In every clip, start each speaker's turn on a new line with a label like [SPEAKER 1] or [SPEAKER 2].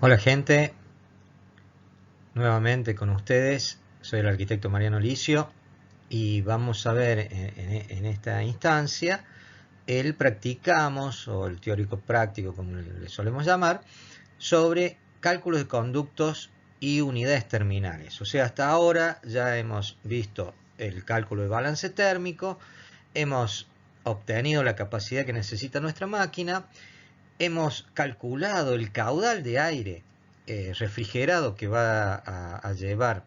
[SPEAKER 1] Hola gente, nuevamente con ustedes, soy el arquitecto Mariano Licio y vamos a ver en esta instancia el practicamos o el teórico práctico como le solemos llamar sobre cálculos de conductos y unidades terminales. O sea, hasta ahora ya hemos visto el cálculo de balance térmico, hemos obtenido la capacidad que necesita nuestra máquina, hemos calculado el caudal de aire refrigerado que va a llevar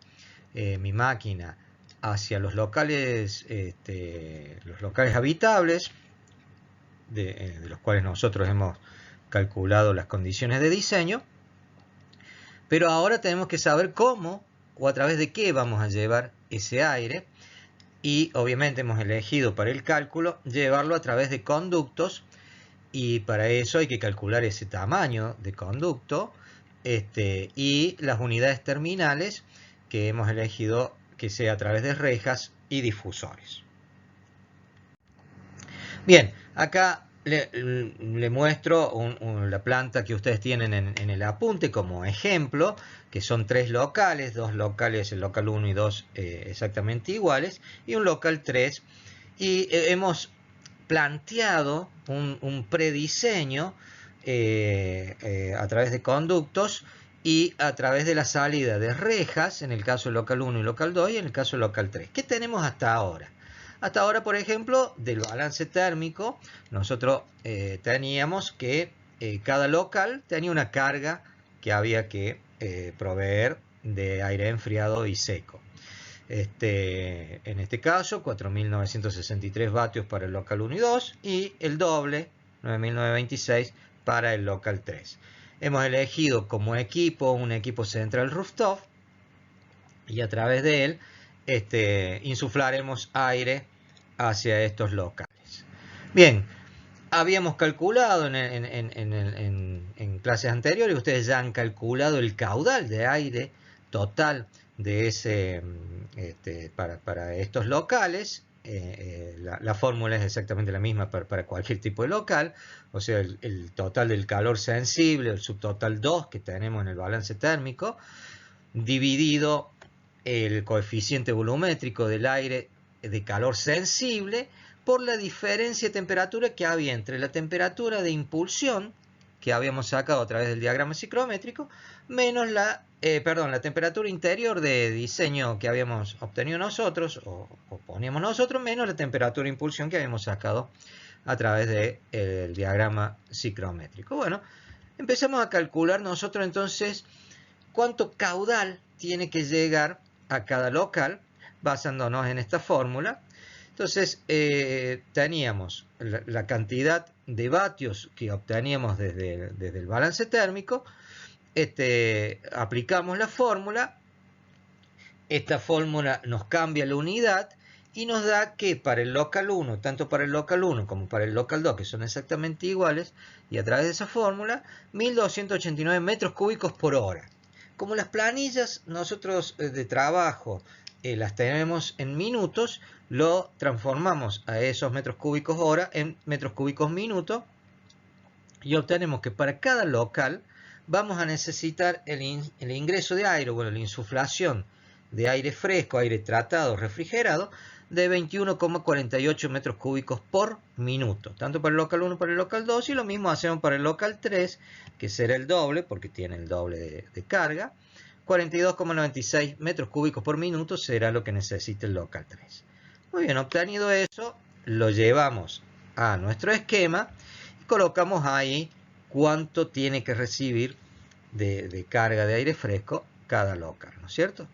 [SPEAKER 1] mi máquina hacia los locales habitables, de los cuales nosotros hemos calculado las condiciones de diseño, pero ahora tenemos que saber cómo o a través de qué vamos a llevar ese aire, y obviamente hemos elegido para el cálculo llevarlo a través de conductos, y para eso hay que calcular ese tamaño de conducto y las unidades terminales que hemos elegido que sea a través de rejas y difusores. Bien, acá le muestro la planta que ustedes tienen en el apunte como ejemplo, que son tres locales, dos locales, el local 1 y 2 exactamente iguales, y un local 3, y hemos planteado un prediseño a través de conductos y a través de la salida de rejas, en el caso del local 1 y local 2, y en el caso del local 3. ¿Qué tenemos hasta ahora? Hasta ahora, por ejemplo, del balance térmico, nosotros teníamos que cada local tenía una carga que había que proveer de aire enfriado y seco. En este caso, 4.963 vatios para el local 1 y 2 y el doble, 9.926 para el local 3. Hemos elegido como equipo un equipo central rooftop y a través de él insuflaremos aire hacia estos locales. Bien, habíamos calculado en clases anteriores, ustedes ya han calculado el caudal de aire total de ese para estos locales. La fórmula es exactamente la misma para cualquier tipo de local, o sea, el total del calor sensible, el subtotal 2 que tenemos en el balance térmico, dividido el coeficiente volumétrico del aire de calor sensible por la diferencia de temperatura que había entre la temperatura de impulsión que habíamos sacado a través del diagrama psicométrico menos la temperatura interior de diseño que habíamos obtenido nosotros o poníamos nosotros menos la temperatura de impulsión que habíamos sacado a través del diagrama psicométrico. Bueno, empezamos a calcular nosotros entonces cuánto caudal tiene que llegar a cada local basándonos en esta fórmula. Entonces teníamos la cantidad de vatios que obteníamos desde el balance térmico, aplicamos la fórmula, esta fórmula nos cambia la unidad y nos da que para el local 1, tanto para el local 1 como para el local 2, que son exactamente iguales, y a través de esa fórmula, 1.289 metros cúbicos por hora. Como las planillas nosotros de trabajo las tenemos en minutos, lo transformamos a esos metros cúbicos hora en metros cúbicos minuto y obtenemos que para cada local vamos a necesitar el ingreso de aire, bueno, la insuflación de aire fresco, aire tratado, refrigerado, de 21,48 metros cúbicos por minuto, tanto para el local 1 como para el local 2, y lo mismo hacemos para el local 3, que será el doble, porque tiene el doble de carga, 42,96 metros cúbicos por minuto será lo que necesita el local 3. Muy bien, obtenido eso, lo llevamos a nuestro esquema y colocamos ahí cuánto tiene que recibir de carga de aire fresco cada local, ¿no es cierto?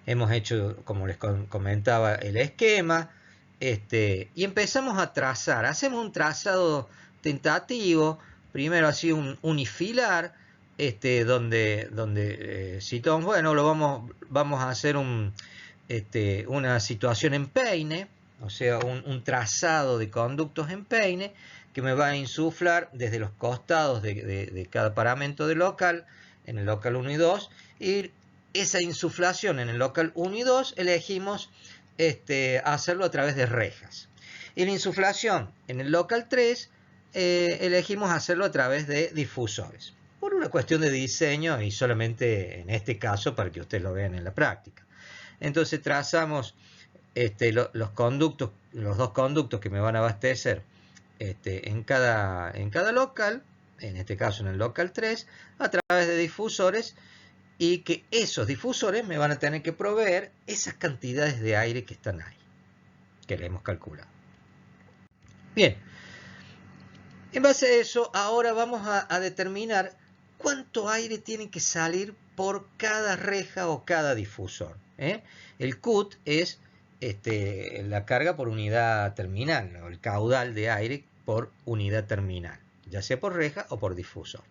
[SPEAKER 1] Hemos hecho, como les comentaba, el esquema y empezamos a trazar. Hacemos un trazado tentativo, primero así un unifilar, donde situamos, bueno, vamos a hacer una situación en peine, o sea, un trazado de conductos en peine que me va a insuflar desde los costados de cada paramento del local, en el local 1 y 2, y esa insuflación en el local 1 y 2 elegimos hacerlo a través de rejas. Y la insuflación en el local 3 elegimos hacerlo a través de difusores. Por una cuestión de diseño y solamente en este caso para que ustedes lo vean en la práctica. Entonces trazamos los conductos, los dos conductos que me van a abastecer en cada local, en este caso en el local 3, a través de difusores, y que esos difusores me van a tener que proveer esas cantidades de aire que están ahí, que le hemos calculado. Bien, en base a eso, ahora vamos a determinar cuánto aire tiene que salir por cada reja o cada difusor. El CUT es la carga por unidad terminal, ¿no? El caudal de aire por unidad terminal, ya sea por reja o por difusor.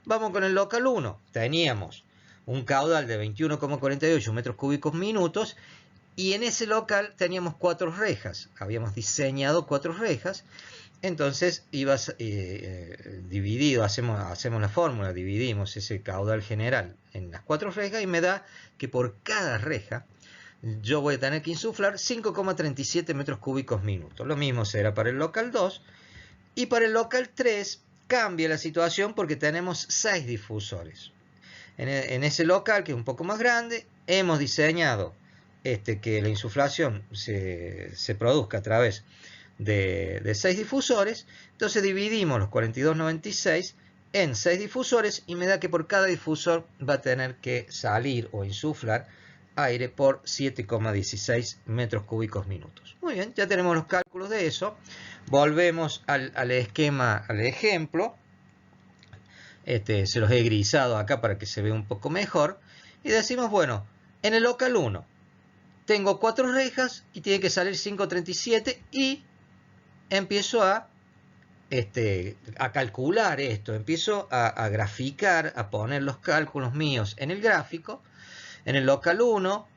[SPEAKER 1] Vamos con el local 1. Teníamos un caudal de 21,48 metros cúbicos minutos y en ese local teníamos 4 rejas. Habíamos diseñado 4 rejas. Entonces dividido, hacemos la fórmula, dividimos ese caudal general en las 4 rejas y me da que por cada reja yo voy a tener que insuflar 5,37 metros cúbicos minutos. Lo mismo será para el local 2 y para el local 3 cambia la situación porque tenemos 6 difusores. En ese local, que es un poco más grande, hemos diseñado que la insuflación se produzca a través de 6 difusores. Entonces dividimos los 42,96 en 6 difusores y me da que por cada difusor va a tener que salir o insuflar aire por 7,16 metros cúbicos minutos. Muy bien, ya tenemos los cálculos de eso. Volvemos al esquema, al ejemplo. Se los he grisado acá para que se vea un poco mejor. Y decimos, bueno, en el local 1 tengo 4 rejas y tiene que salir 5,37 y empiezo a calcular esto, empiezo a graficar, a poner los cálculos míos en el gráfico. En el local 1,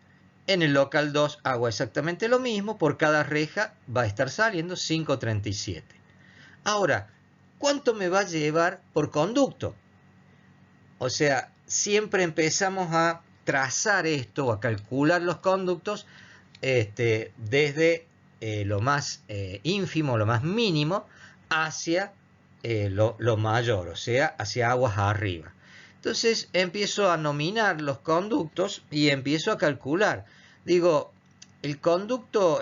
[SPEAKER 1] en el local 2 hago exactamente lo mismo, por cada reja va a estar saliendo 5,37. Ahora, ¿cuánto me va a llevar por conducto? O sea, siempre empezamos a trazar esto o a calcular los conductos desde lo más ínfimo, lo más mínimo, hacia lo mayor, o sea, hacia aguas arriba. Entonces empiezo a nominar los conductos y empiezo a calcular. Digo, el conducto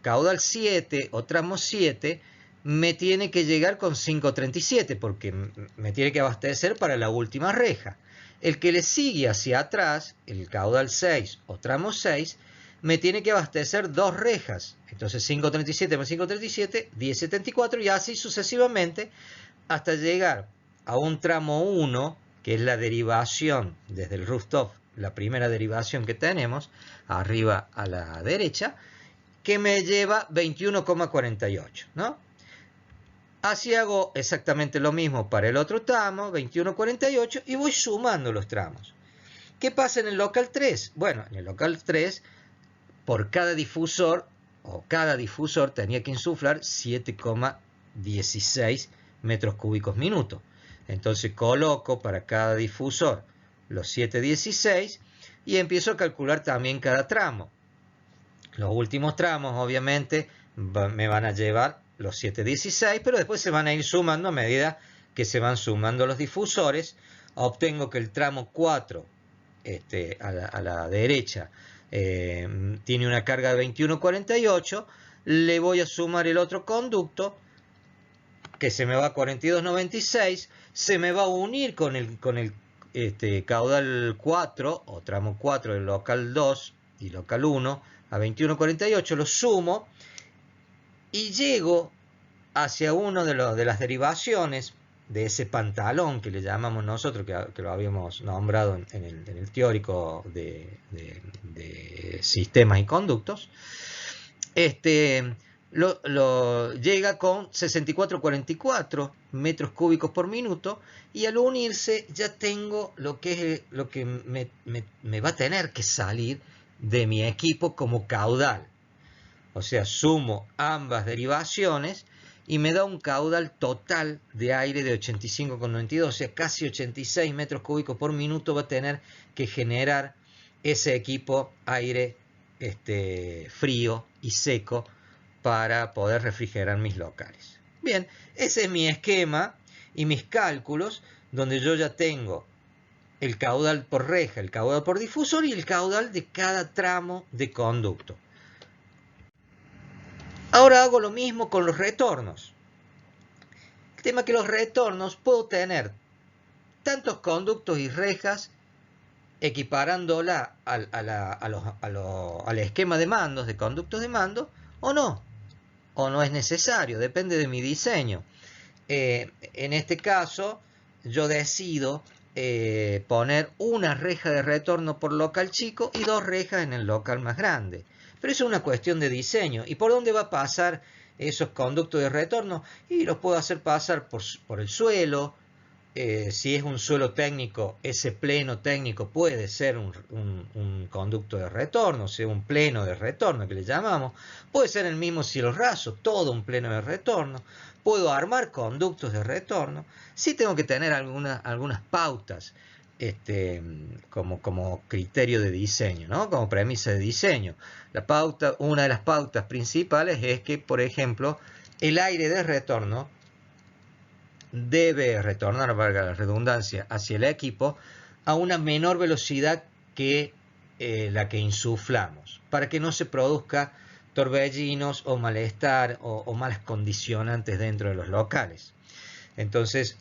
[SPEAKER 1] caudal 7 o tramo 7 me tiene que llegar con 5,37 porque me tiene que abastecer para la última reja. El que le sigue hacia atrás, el caudal 6 o tramo 6, me tiene que abastecer 2 rejas. Entonces 5,37 más 5,37, 10,74 y así sucesivamente hasta llegar a un tramo 1, que es la derivación desde el rooftop, la primera derivación que tenemos, arriba a la derecha, que me lleva 21,48, ¿no? Así hago exactamente lo mismo para el otro tramo, 21,48, y voy sumando los tramos. ¿Qué pasa en el local 3? Bueno, en el local 3, por cada difusor, tenía que insuflar 7,16 metros cúbicos minutos. Entonces coloco para cada difusor los 7,16 y empiezo a calcular también cada tramo. Los últimos tramos obviamente me van a llevar los 7,16, pero después se van a ir sumando a medida que se van sumando los difusores. Obtengo que el tramo 4 a la derecha tiene una carga de 21,48. Le voy a sumar el otro conducto que se me va a 42,96. Se me va a unir con el caudal 4 o tramo 4 del local 2 y local 1 a 21,48. Lo sumo y llego hacia uno de las derivaciones de ese pantalón que le llamamos nosotros, que lo habíamos nombrado en el teórico de sistemas y conductos. Llega con 64,44 metros cúbicos por minuto y al unirse ya tengo lo que me va a tener que salir de mi equipo como caudal. O sea, sumo ambas derivaciones y me da un caudal total de aire de 85,92, o sea, casi 86 metros cúbicos por minuto va a tener que generar ese equipo aire frío y seco para poder refrigerar mis locales. Bien, ese es mi esquema y mis cálculos, donde yo ya tengo el caudal por reja, el caudal por difusor y el caudal de cada tramo de conducto. Ahora hago lo mismo con los retornos. El tema es que los retornos puedo tener tantos conductos y rejas equiparándola al esquema de mandos, de conductos de mando, o no es necesario, depende de mi diseño. En este caso, yo decido poner una reja de retorno por local chico y 2 rejas en el local más grande. Pero eso es una cuestión de diseño. ¿Y por dónde va a pasar esos conductos de retorno? Y los puedo hacer pasar por el suelo. Si es un suelo técnico, ese pleno técnico puede ser un conducto de retorno, o sea, un pleno de retorno que le llamamos. Puede ser el mismo cielo raso, todo un pleno de retorno. Puedo armar conductos de retorno. Sí tengo que tener algunas pautas como criterio de diseño, ¿no? Como premisa de diseño. Una de las pautas principales es que, por ejemplo, el aire de retorno debe retornar, valga la redundancia, hacia el equipo a una menor velocidad que la que insuflamos, para que no se produzca torbellinos o malestar o malas condicionantes dentro de los locales. Entonces,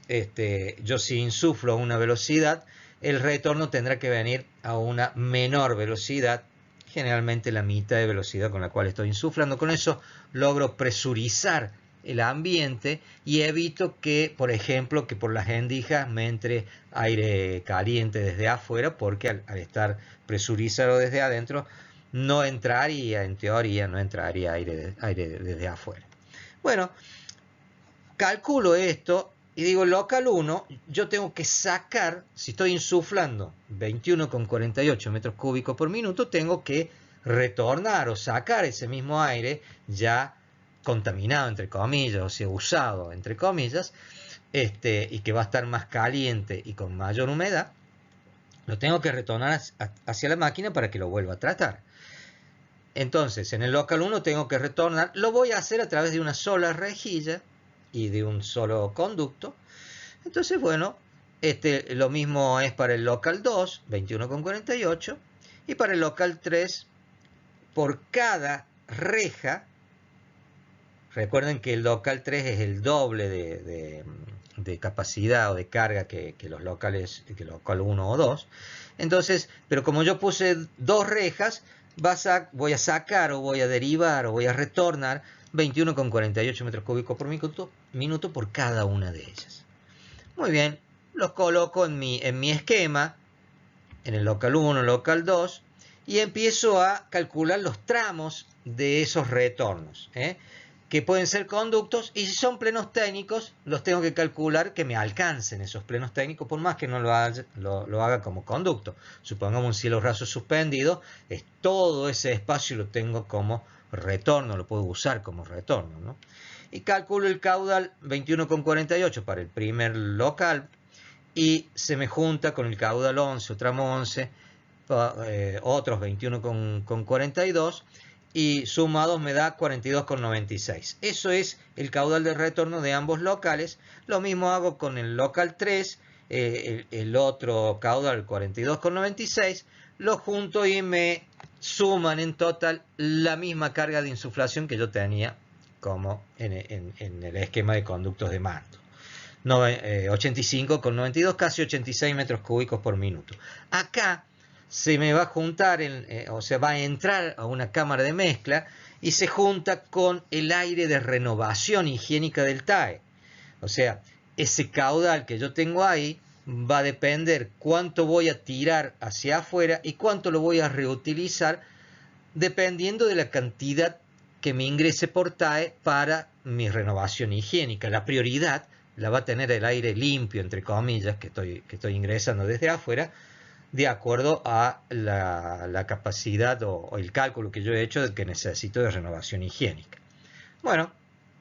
[SPEAKER 1] yo si insuflo a una velocidad, el retorno tendrá que venir a una menor velocidad, generalmente la mitad de velocidad con la cual estoy insuflando. Con eso logro presurizar el ambiente y evito que, por ejemplo, que por las endijas me entre aire caliente desde afuera, porque al estar presurizado desde adentro no entraría, en teoría, no entraría aire desde afuera. Bueno, calculo esto y digo, local 1, yo tengo que sacar, si estoy insuflando 21,48 metros cúbicos por minuto, tengo que retornar o sacar ese mismo aire ya contaminado, entre comillas, o sea, usado, entre comillas, y que va a estar más caliente y con mayor humedad, lo tengo que retornar hacia la máquina para que lo vuelva a tratar. Entonces, en el local 1 tengo que retornar, lo voy a hacer a través de una sola rejilla y de un solo conducto. Entonces, bueno, lo mismo es para el local 2, 21,48, y para el local 3, por cada reja. Recuerden que el local 3 es el doble de capacidad o de carga que los locales, que el local 1 o 2. Entonces, pero como yo puse 2 rejas, voy a sacar o voy a derivar o voy a retornar 21,48 metros cúbicos por minuto por cada una de ellas. Muy bien, los coloco en mi esquema, en el local 1, local 2, y empiezo a calcular los tramos de esos retornos, que pueden ser conductos, y si son plenos técnicos, los tengo que calcular que me alcancen esos plenos técnicos, por más que no lo haga como conducto. Supongamos un cielo raso suspendido, todo ese espacio lo tengo como retorno, lo puedo usar como retorno, ¿no? Y calculo el caudal 21,48 para el primer local, y se me junta con el caudal 11 o tramo 11, otros 21,42, y sumados me da 42,96. Eso es el caudal de retorno de ambos locales. Lo mismo hago con el local 3, el otro caudal 42,96, lo junto y me suman en total la misma carga de insuflación que yo tenía como en el esquema de conductos de mando. 85,92, casi 86 metros cúbicos por minuto. Acá se me va a juntar, o sea, va a entrar a una cámara de mezcla y se junta con el aire de renovación higiénica del TAE. O sea, ese caudal que yo tengo ahí va a depender cuánto voy a tirar hacia afuera y cuánto lo voy a reutilizar, dependiendo de la cantidad que me ingrese por TAE para mi renovación higiénica. La prioridad la va a tener el aire limpio, entre comillas, que estoy ingresando desde afuera, de acuerdo a la capacidad o el cálculo que yo he hecho de que necesito de renovación higiénica. Bueno,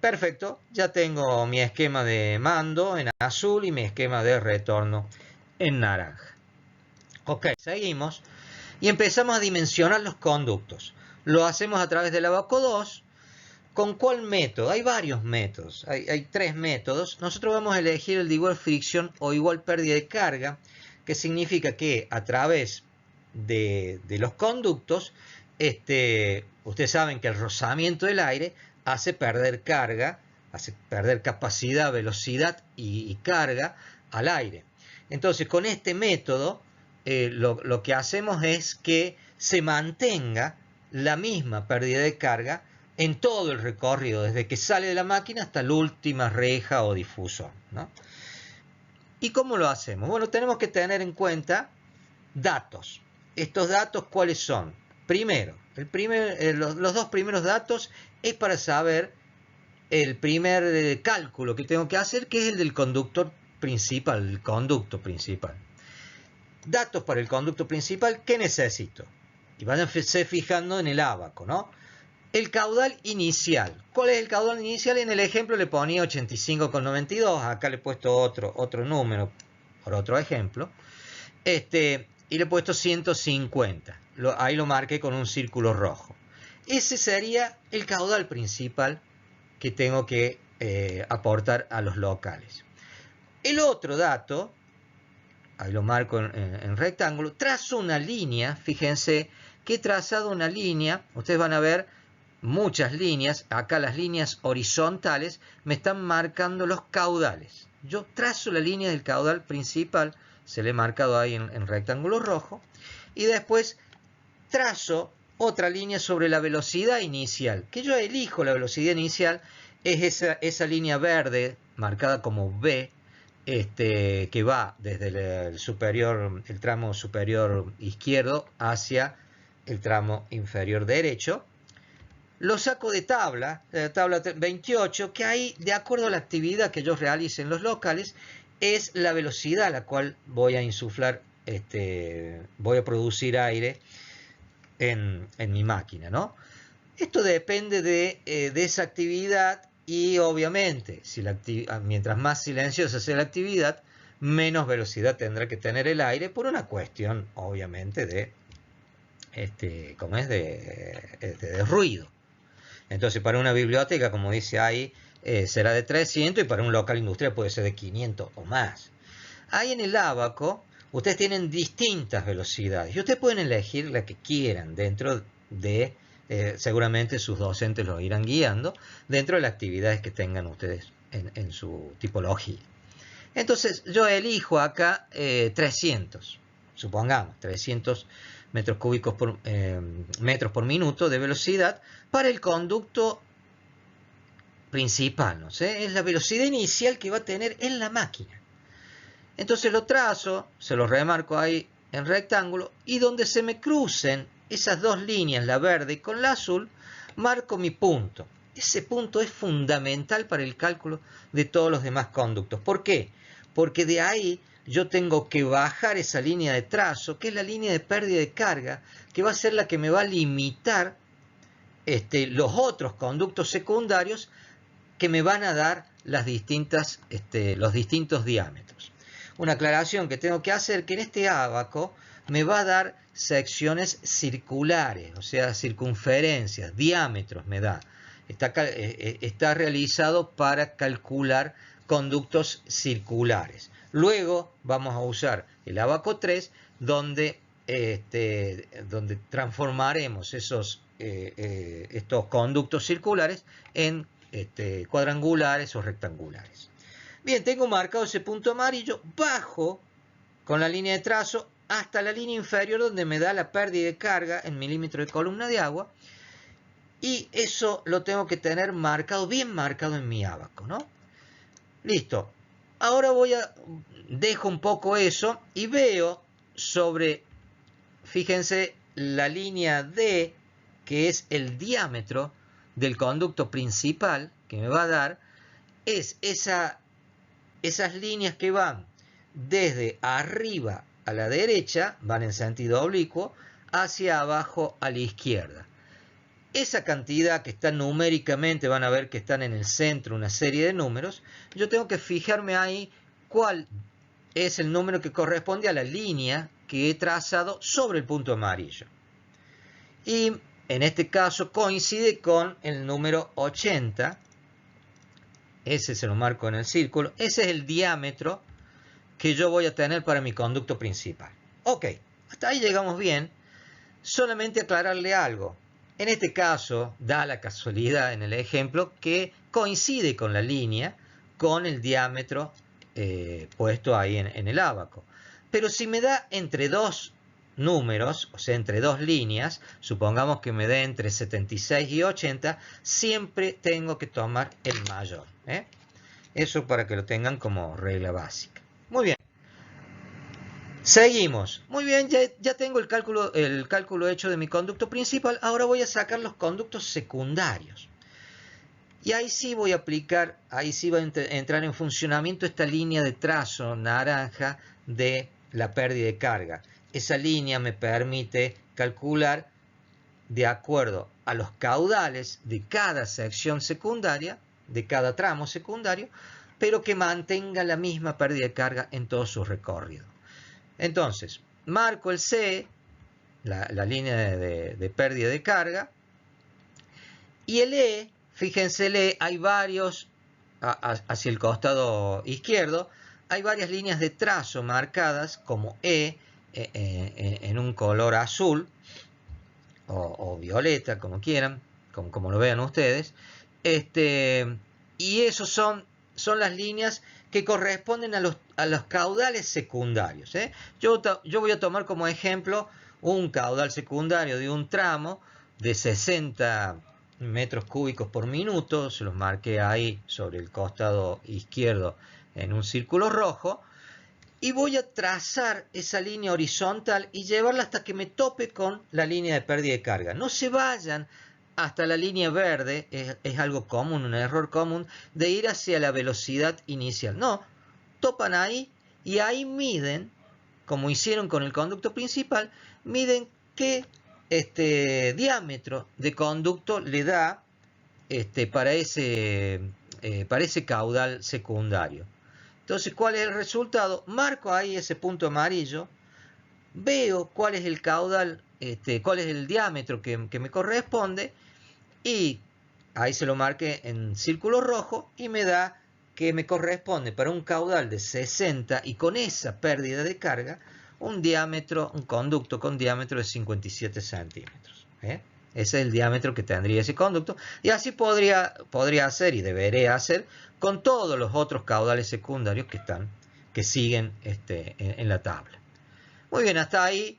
[SPEAKER 1] perfecto, ya tengo mi esquema de mando en azul y mi esquema de retorno en naranja. Ok, seguimos y empezamos a dimensionar los conductos. Lo hacemos a través del abaco 2. ¿Con cuál método? Hay varios métodos, hay 3 métodos. Nosotros vamos a elegir el de igual fricción o igual pérdida de carga, que significa que a través de los conductos, ustedes saben que el rozamiento del aire hace perder carga, hace perder capacidad, velocidad y carga al aire. Entonces, con este método, lo que hacemos es que se mantenga la misma pérdida de carga en todo el recorrido, desde que sale de la máquina hasta la última reja o difusor, ¿no? ¿Y cómo lo hacemos? Bueno, tenemos que tener en cuenta datos. ¿Estos datos cuáles son? Primero, los dos primeros datos es para saber el primer cálculo que tengo que hacer, que es el del conductor principal, el conducto principal. Datos para el conducto principal, ¿qué necesito? Y váyanse fijando en el ábaco, ¿no? El caudal inicial. ¿Cuál es el caudal inicial? En el ejemplo le ponía 85,92. Acá le he puesto otro número por otro ejemplo. Y le he puesto 150. Ahí lo marqué con un círculo rojo. Ese sería el caudal principal que tengo que aportar a los locales. El otro dato, ahí lo marco en rectángulo, trazo una línea. Fíjense que he trazado una línea. Ustedes van a ver muchas líneas. Acá las líneas horizontales me están marcando los caudales. Yo trazo la línea del caudal principal, se le he marcado ahí en rectángulo rojo, y después trazo otra línea sobre la velocidad inicial, que yo elijo la velocidad inicial, es esa línea verde marcada como B, que va desde el tramo superior izquierdo hacia el tramo inferior derecho. Lo saco de tabla 28, que ahí, de acuerdo a la actividad que yo realice en los locales, es la velocidad a la cual voy a insuflar, voy a producir aire en mi máquina, ¿no? Esto depende de esa actividad y obviamente, mientras más silenciosa sea la actividad, menos velocidad tendrá que tener el aire por una cuestión, obviamente, de ruido. Entonces, para una biblioteca, como dice ahí, será de 300 y para un local industrial puede ser de 500 o más. Ahí en el ábaco, ustedes tienen distintas velocidades y ustedes pueden elegir la que quieran dentro de, seguramente sus docentes los irán guiando, dentro de las actividades que tengan ustedes en su tipología. Entonces, yo elijo acá 300, supongamos, 300 metros cúbicos metros por minuto de velocidad para el conducto principal, ¿no sé? Es la velocidad inicial que va a tener en la máquina. Entonces lo trazo, se lo remarco ahí en rectángulo, y donde se me crucen esas dos líneas, la verde con la azul, marco mi punto. Ese punto es fundamental para el cálculo de todos los demás conductos. ¿Por qué? Porque de ahí yo tengo que bajar esa línea de trazo, que es la línea de pérdida de carga, que va a ser la que me va a limitar los otros conductos secundarios que me van a dar los distintos diámetros. Una aclaración que tengo que hacer, que en este ábaco me va a dar secciones circulares, o sea, circunferencias, diámetros me da. Está realizado para calcular conductos circulares. Luego vamos a usar el ábaco 3, donde transformaremos estos conductos circulares en cuadrangulares o rectangulares. Bien, tengo marcado ese punto amarillo, bajo con la línea de trazo hasta la línea inferior donde me da la pérdida de carga en milímetros de columna de agua, y eso lo tengo que tener marcado, bien marcado en mi ábaco, ¿no? Listo. Ahora dejo un poco eso y veo sobre, fíjense, la línea D, que es el diámetro del conducto principal que me va a dar, es esas líneas que van desde arriba a la derecha, van en sentido oblicuo, hacia abajo a la izquierda. Esa cantidad que está numéricamente, van a ver que están en el centro una serie de números, yo tengo que fijarme ahí cuál es el número que corresponde a la línea que he trazado sobre el punto amarillo. Y en este caso coincide con el número 80. Ese se lo marco en el círculo. Ese es el diámetro que yo voy a tener para mi conducto principal. Ok, hasta ahí llegamos bien. Solamente aclararle algo. En este caso, da la casualidad en el ejemplo que coincide con la línea, con el diámetro puesto ahí en el ábaco. Pero si me da entre dos números, o sea, entre dos líneas, supongamos que me dé entre 76 y 80, siempre tengo que tomar el mayor. Eso para que lo tengan como regla básica. Muy bien. Seguimos. Muy bien, ya tengo el cálculo hecho de mi conducto principal. Ahora voy a sacar los conductos secundarios. Y ahí sí voy a aplicar, ahí sí va a entrar en funcionamiento esta línea de trazo naranja de la pérdida de carga. Esa línea me permite calcular de acuerdo a los caudales de cada sección secundaria, de cada tramo secundario, pero que mantenga la misma pérdida de carga en todo su recorrido. Entonces, marco el C, la línea de pérdida de carga, y el E, fíjense el E, hay varios, hacia el costado izquierdo, hay varias líneas de trazo marcadas como E en un color azul o violeta, como quieran, como lo vean ustedes. Y esos son las líneas que corresponden a los caudales secundarios. Yo voy a tomar como ejemplo un caudal secundario de un tramo de 60 metros cúbicos por minuto. Se los marqué ahí sobre el costado izquierdo en un círculo rojo. Y voy a trazar esa línea horizontal y llevarla hasta que me tope con la línea de pérdida de carga. No se vayan hasta la línea verde, es algo común, un error común, de ir hacia la velocidad inicial. No, topan ahí y ahí miden, como hicieron con el conducto principal, miden qué diámetro de conducto le da para ese caudal secundario. Entonces, ¿cuál es el resultado? Marco ahí ese punto amarillo, veo cuál es el caudal, cuál es el diámetro que me corresponde, y ahí se lo marqué en círculo rojo y me da que me corresponde para un caudal de 60 y con esa pérdida de carga, un conducto con diámetro de 57 centímetros. Ese es el diámetro que tendría ese conducto. Y así podría hacer y debería hacer con todos los otros caudales secundarios que siguen en la tabla. Muy bien, hasta ahí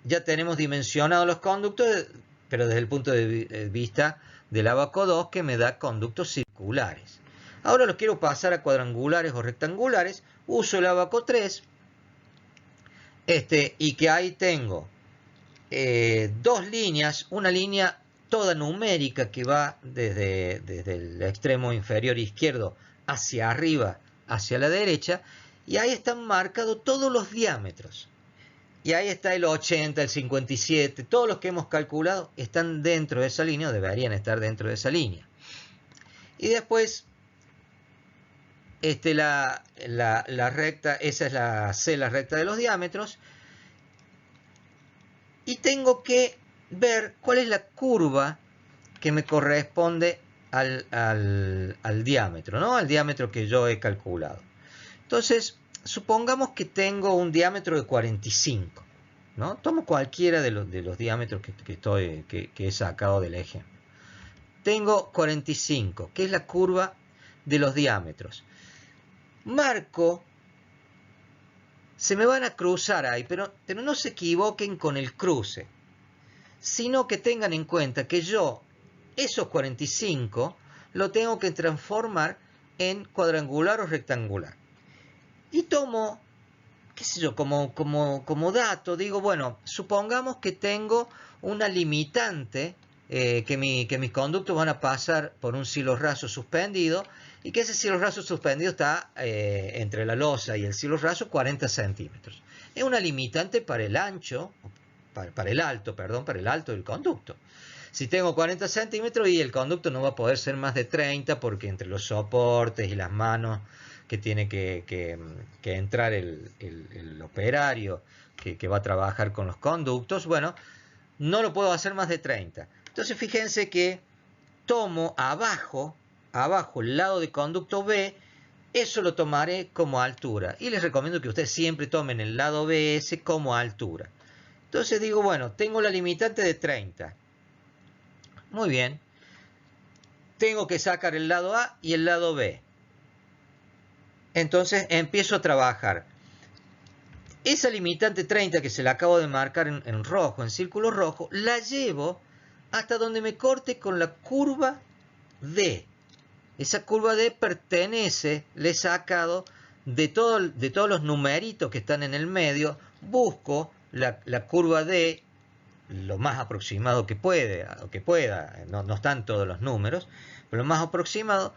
[SPEAKER 1] ya tenemos dimensionados los conductos, pero desde el punto de vista del abaco 2, que me da conductos circulares. Ahora los quiero pasar a cuadrangulares o rectangulares. Uso el abaco 3 y que ahí tengo dos líneas, una línea toda numérica que va desde el extremo inferior izquierdo hacia arriba, hacia la derecha, y ahí están marcados todos los diámetros. Y ahí está el 80, el 57, todos los que hemos calculado están dentro de esa línea, o deberían estar dentro de esa línea. Y después, la recta, esa es la C, la recta de los diámetros. Y tengo que ver cuál es la curva que me corresponde al diámetro, ¿no? Al diámetro que yo he calculado. Entonces, supongamos que tengo un diámetro de 45, ¿no? Tomo cualquiera de los diámetros que he sacado del ejemplo. Tengo 45, que es la curva de los diámetros. Marco. Se me van a cruzar ahí, pero no se equivoquen con el cruce, sino que tengan en cuenta que yo esos 45 lo tengo que transformar en cuadrangular o rectangular. Y tomo, qué sé yo, como dato, digo, bueno, supongamos que tengo una limitante, que mis conductos van a pasar por un silo raso suspendido, y que ese silo raso suspendido está entre la losa y el silo raso 40 centímetros. Es una limitante para el ancho, para el alto del conducto. Si tengo 40 centímetros y el conducto no va a poder ser más de 30, porque entre los soportes y las manos que tiene que entrar el operario que va a trabajar con los conductos, bueno, no lo puedo hacer más de 30. Entonces fíjense que tomo abajo el lado de conducto B, eso lo tomaré como altura. Y les recomiendo que ustedes siempre tomen el lado BS como altura. Entonces digo, bueno, tengo la limitante de 30. Muy bien. Tengo que sacar el lado A y el lado B. Entonces empiezo a trabajar. Esa limitante 30 que se la acabo de marcar en rojo, en círculo rojo, la llevo hasta donde me corte con la curva D. Esa curva D pertenece, le he sacado de todos los numeritos que están en el medio, busco la curva D lo más aproximado que pueda, no están todos los números, pero lo más aproximado,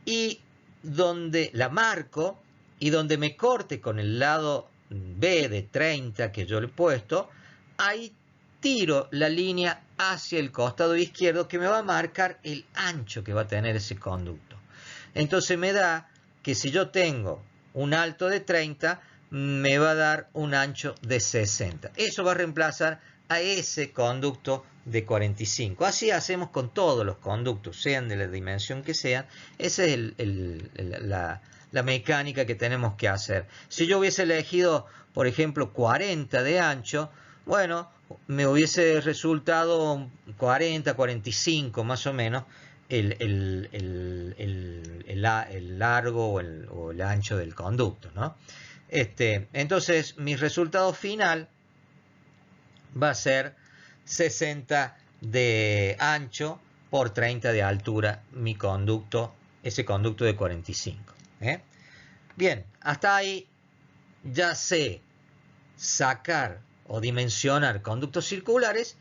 [SPEAKER 1] y donde la marco y donde me corte con el lado B de 30 que yo le he puesto, ahí tiro la línea hacia el costado izquierdo que me va a marcar el ancho que va a tener ese conducto. Entonces me da que si yo tengo un alto de 30, me va a dar un ancho de 60. Eso va a reemplazar a ese conducto de 45. Así hacemos con todos los conductos, sean de la dimensión que sean. Esa es la mecánica que tenemos que hacer. Si yo hubiese elegido, por ejemplo, 40 de ancho, bueno, me hubiese resultado 40, 45 más o menos el largo o el ancho del conducto, ¿no? Entonces, mi resultado final va a ser 60 de ancho por 30 de altura, mi conducto, ese conducto de 45. Bien, hasta ahí ya sé sacar o dimensionar conductos circulares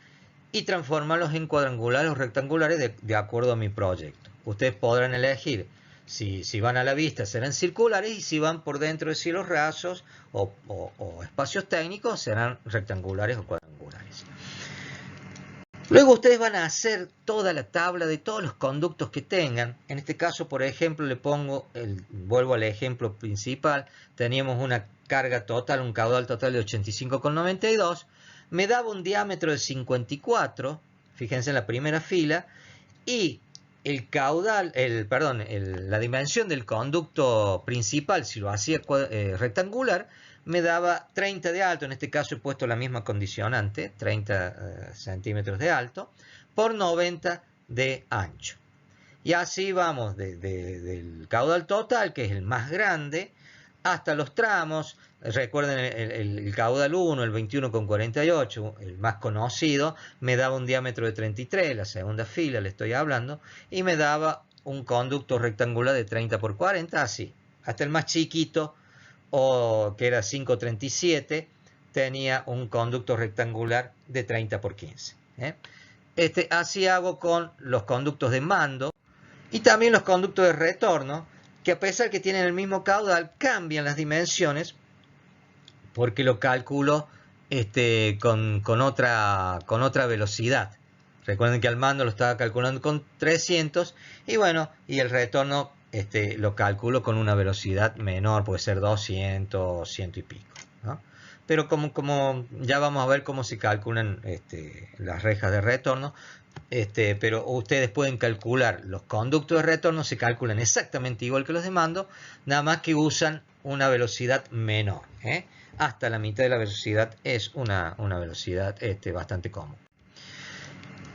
[SPEAKER 1] y transformarlos en cuadrangulares o rectangulares de acuerdo a mi proyecto. Ustedes podrán elegir si van a la vista serán circulares y si van por dentro de cielos rasos o espacios técnicos serán rectangulares o cuadrangulares. Luego ustedes van a hacer toda la tabla de todos los conductos que tengan. En este caso, por ejemplo, vuelvo al ejemplo principal. Teníamos una carga total, un caudal total de 85,92. Me daba un diámetro de 54, fíjense en la primera fila, y el caudal, la dimensión del conducto principal, si lo hacía rectangular, me daba 30 de alto, en este caso he puesto la misma condicionante, 30 centímetros de alto, por 90 de ancho. Y así vamos del caudal total, que es el más grande, hasta los tramos. Recuerden el caudal 1, el 21,48, el más conocido, me daba un diámetro de 33, la segunda fila le estoy hablando, y me daba un conducto rectangular de 30 por 40, así. Hasta el más chiquito, que era 5,37, tenía un conducto rectangular de 30 por 15. Así hago con los conductos de mando y también los conductos de retorno, que a pesar que tienen el mismo caudal, cambian las dimensiones porque lo calculo con otra velocidad. Recuerden que al mando lo estaba calculando con 300 y bueno, y el retorno lo calculo con una velocidad menor, puede ser 200, 100 y pico, ¿no? Pero como ya vamos a ver cómo se calculan las rejas de retorno, pero ustedes pueden calcular los conductos de retorno, se calculan exactamente igual que los de mando, nada más que usan una velocidad menor. Hasta la mitad de la velocidad es una velocidad bastante común.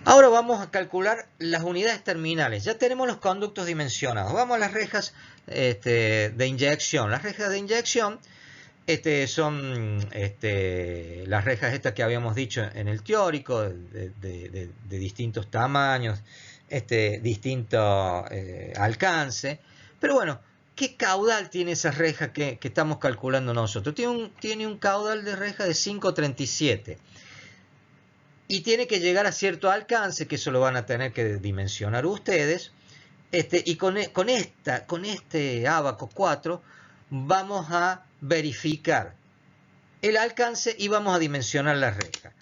[SPEAKER 1] Ahora vamos a calcular las unidades terminales. Ya tenemos los conductos dimensionados. Vamos a las rejas de inyección. Las rejas de inyección son las rejas estas que habíamos dicho en el teórico, de distintos tamaños, distinto alcance. Pero bueno, ¿qué caudal tiene esa reja que estamos calculando nosotros? Tiene un caudal de reja de 5,37. Y tiene que llegar a cierto alcance, que eso lo van a tener que dimensionar ustedes. Y con este Abaco 4 vamos a verificar el alcance y vamos a dimensionar la reja.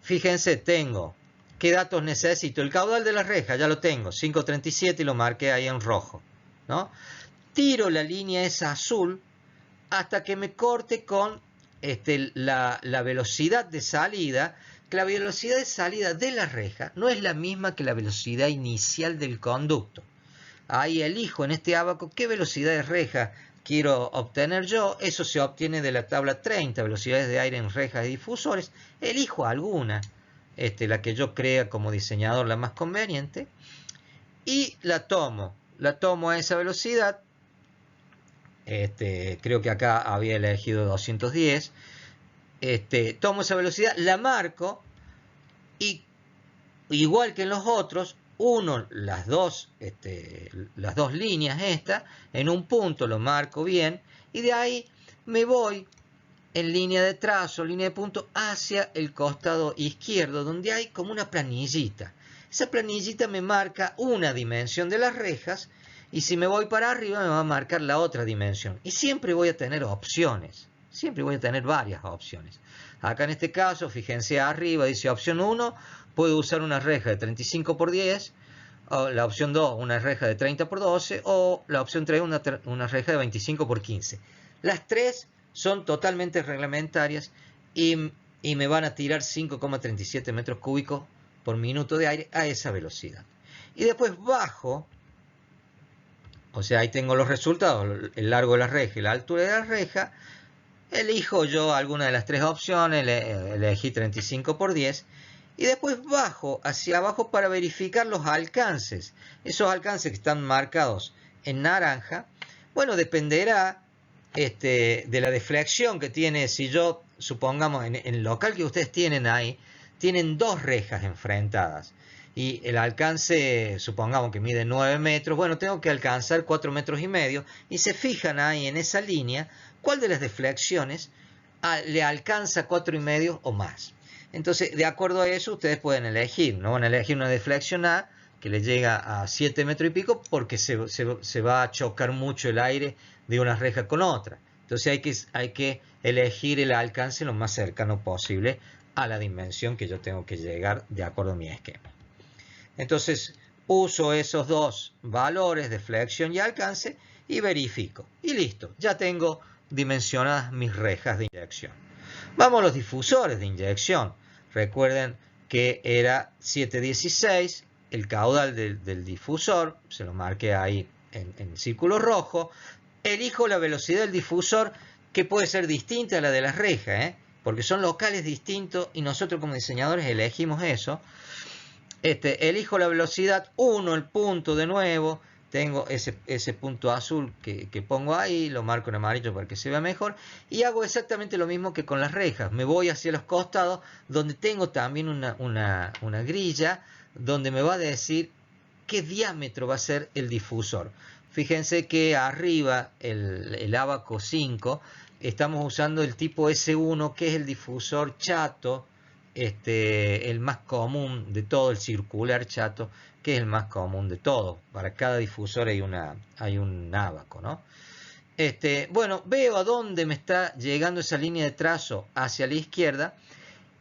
[SPEAKER 1] Fíjense, tengo qué datos necesito. El caudal de la reja ya lo tengo, 5,37 y lo marqué ahí en rojo, ¿no? Tiro la línea esa azul hasta que me corte con la velocidad de salida. La velocidad de salida de la reja no es la misma que la velocidad inicial del conducto. ahí elijo en este ábaco qué velocidad de reja quiero obtener yo. Eso se obtiene de la tabla 30, velocidades de aire en rejas y difusores. Elijo alguna, la que yo crea como diseñador la más conveniente, y la tomo a esa velocidad. Creo que acá había elegido 210. Tomo esa velocidad, la marco, y igual que en los otros, uno las dos líneas en un punto lo marco bien, y de ahí me voy en línea de trazo, línea de punto, hacia el costado izquierdo, donde hay como una planillita. Esa planillita me marca una dimensión de las rejas, y si me voy para arriba me va a marcar la otra dimensión. Y siempre voy a tener opciones, siempre voy a tener varias opciones. Acá en este caso, fíjense arriba, dice opción 1, puedo usar una reja de 35 por 10, o la opción 2, una reja de 30 por 12, o la opción 3, una reja de 25 por 15. Las tres son totalmente reglamentarias y me van a tirar 5,37 metros cúbicos por minuto de aire a esa velocidad. Y después bajo, o sea, ahí tengo los resultados, el largo de la reja y la altura de la reja. Elijo yo alguna de las tres opciones, elegí 35 por 10, y después bajo hacia abajo para verificar los alcances. Esos alcances que están marcados en naranja, bueno, dependerá de la deflexión que tiene. Si yo, supongamos, en el local que ustedes tienen ahí, tienen dos rejas enfrentadas, y el alcance, supongamos que mide 9 metros, bueno, tengo que alcanzar 4 metros y medio, y se fijan ahí en esa línea cuál de las deflexiones le alcanza 4 y medio o más. Entonces, de acuerdo a eso, ustedes pueden elegir. No van a elegir una deflexión A que le llega a 7 metros y pico, porque se va a chocar mucho el aire de una reja con otra. Entonces hay que elegir el alcance lo más cercano posible a la dimensión que yo tengo que llegar de acuerdo a mi esquema. Entonces uso esos dos valores de flexión y alcance y verifico. Y listo, ya tengo dimensionadas mis rejas de inyección. Vamos a los difusores de inyección. Recuerden que era 716 el caudal del difusor. Se lo marqué ahí en círculo rojo. Elijo la velocidad del difusor, que puede ser distinta a la de la reja, porque son locales distintos y nosotros como diseñadores elegimos eso. Elijo la velocidad 1, el punto de nuevo. Tengo ese punto azul que pongo ahí, lo marco en amarillo para que se vea mejor. Y hago exactamente lo mismo que con las rejas. Me voy hacia los costados, donde tengo también una grilla, donde me va a decir qué diámetro va a ser el difusor. Fíjense que arriba, el ábaco 5, estamos usando el tipo S1, que es el difusor chato, el más común de todo, el circular chato, que es el más común de todo. Para cada difusor hay un ábaco, ¿no? Bueno, veo a dónde me está llegando esa línea de trazo hacia la izquierda,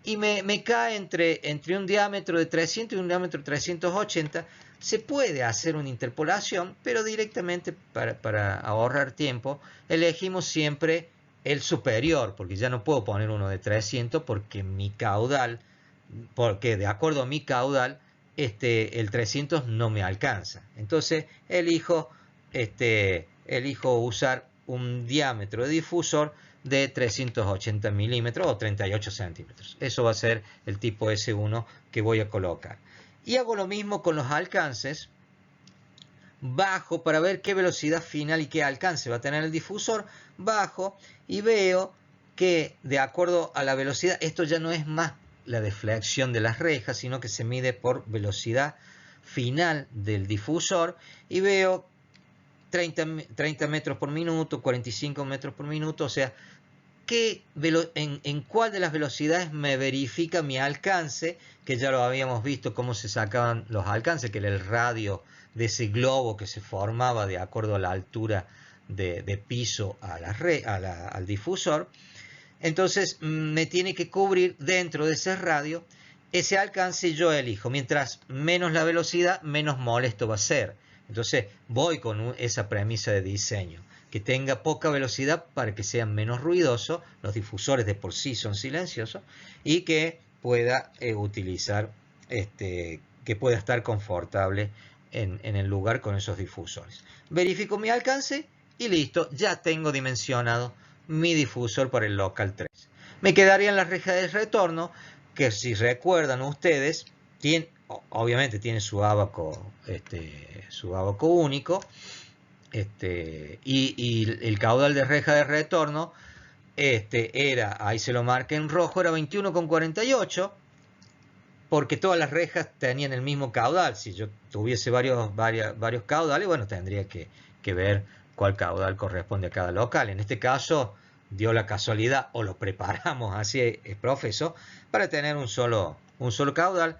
[SPEAKER 1] y me cae entre un diámetro de 300 y un diámetro de 380. Se puede hacer una interpolación, pero directamente para ahorrar tiempo elegimos siempre el superior, porque ya no puedo poner uno de 300 porque de acuerdo a mi caudal, el 300 no me alcanza. Entonces elijo usar un diámetro de difusor de 380 milímetros o 38 centímetros. Eso va a ser el tipo S1 que voy a colocar. Y hago lo mismo con los alcances. Bajo para ver qué velocidad final y qué alcance va a tener el difusor. Bajo y veo que de acuerdo a la velocidad, esto ya no es más la deflexión de las rejas, sino que se mide por velocidad final del difusor. Y veo 30 metros por minuto, 45 metros por minuto, o sea, en cuál de las velocidades me verifica mi alcance, que ya lo habíamos visto cómo se sacaban los alcances, que era el radio de ese globo que se formaba de acuerdo a la altura de piso al difusor. Entonces me tiene que cubrir dentro de ese radio ese alcance. Yo elijo, mientras menos la velocidad, menos molesto va a ser. Entonces voy con esa premisa de diseño, que tenga poca velocidad para que sea menos ruidoso. Los difusores de por sí son silenciosos, y que pueda utilizar, que pueda estar confortable en el lugar con esos difusores. Verifico mi alcance y listo, ya tengo dimensionado mi difusor para el local 3. Me quedarían las rejas de retorno, que si recuerdan ustedes, obviamente tiene su ábaco único, y el caudal de reja de retorno era, ahí se lo marqué en rojo, era 21,48, porque todas las rejas tenían el mismo caudal. Si yo tuviese varios caudales, bueno, tendría que ver cuál caudal corresponde a cada local. En este caso dio la casualidad, o lo preparamos así, profesor, para tener un solo caudal.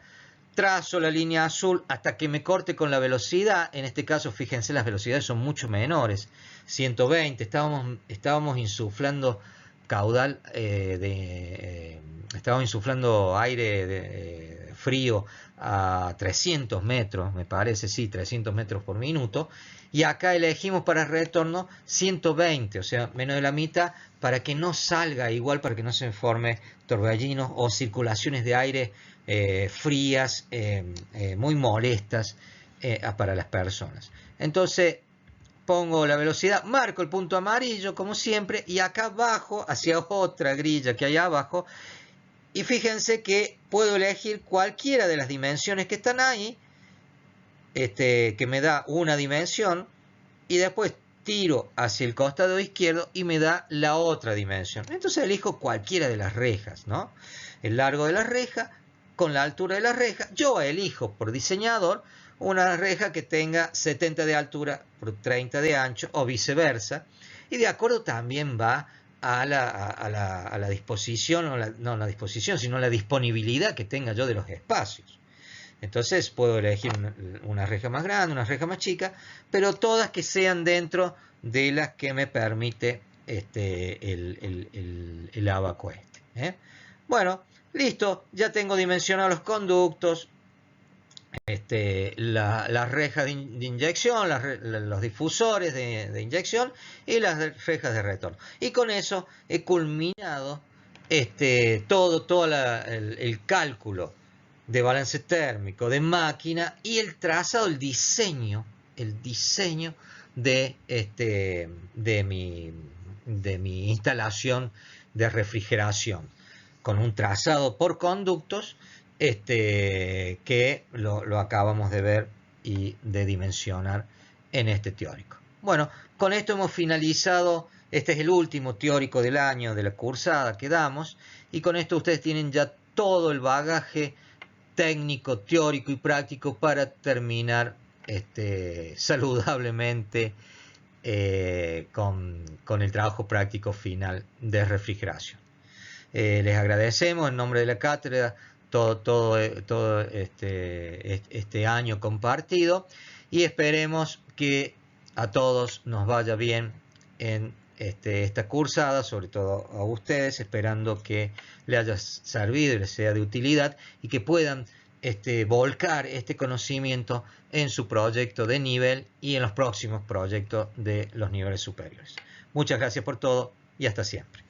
[SPEAKER 1] Trazo la línea azul hasta que me corte con la velocidad. En este caso, fíjense, las velocidades son mucho menores. 120, estábamos insuflando caudal, estábamos insuflando aire frío a 300 metros, me parece, sí, 300 metros por minuto. Y acá elegimos para retorno 120, o sea, menos de la mitad, para que no salga igual, para que no se forme torbellinos o circulaciones de aire frías, muy molestas para las personas. Entonces pongo la velocidad, marco el punto amarillo como siempre, y acá abajo, hacia otra grilla que hay abajo, y fíjense que puedo elegir cualquiera de las dimensiones que están ahí, que me da una dimensión, y después tiro hacia el costado izquierdo y me da la otra dimensión. Entonces elijo cualquiera de las rejas, ¿no? El largo de la reja con la altura de la reja. Yo elijo por diseñador una reja que tenga 70 de altura por 30 de ancho, o viceversa, y de acuerdo también va a la disposición, no la disposición, sino la disponibilidad que tenga yo de los espacios. Entonces puedo elegir una reja más grande, una reja más chica, pero todas que sean dentro de las que me permite el ábaco Bueno, listo, ya tengo dimensionados los conductos, las rejas de inyección, los difusores de inyección y las rejas de retorno. Y con eso he culminado todo el cálculo de balance térmico, de máquina, y el trazado, el diseño de mi instalación de refrigeración, con un trazado por conductos que lo acabamos de ver y de dimensionar en este teórico. Bueno, con esto hemos finalizado. Este es el último teórico del año de la cursada que damos, y con esto ustedes tienen ya todo el bagaje técnico, teórico y práctico para terminar saludablemente con el trabajo práctico final de refrigeración. Les agradecemos en nombre de la cátedra todo este año compartido, y esperemos que a todos nos vaya bien en esta cursada, sobre todo a ustedes, esperando que les haya servido y les sea de utilidad, y que puedan volcar este conocimiento en su proyecto de nivel y en los próximos proyectos de los niveles superiores. Muchas gracias por todo y hasta siempre.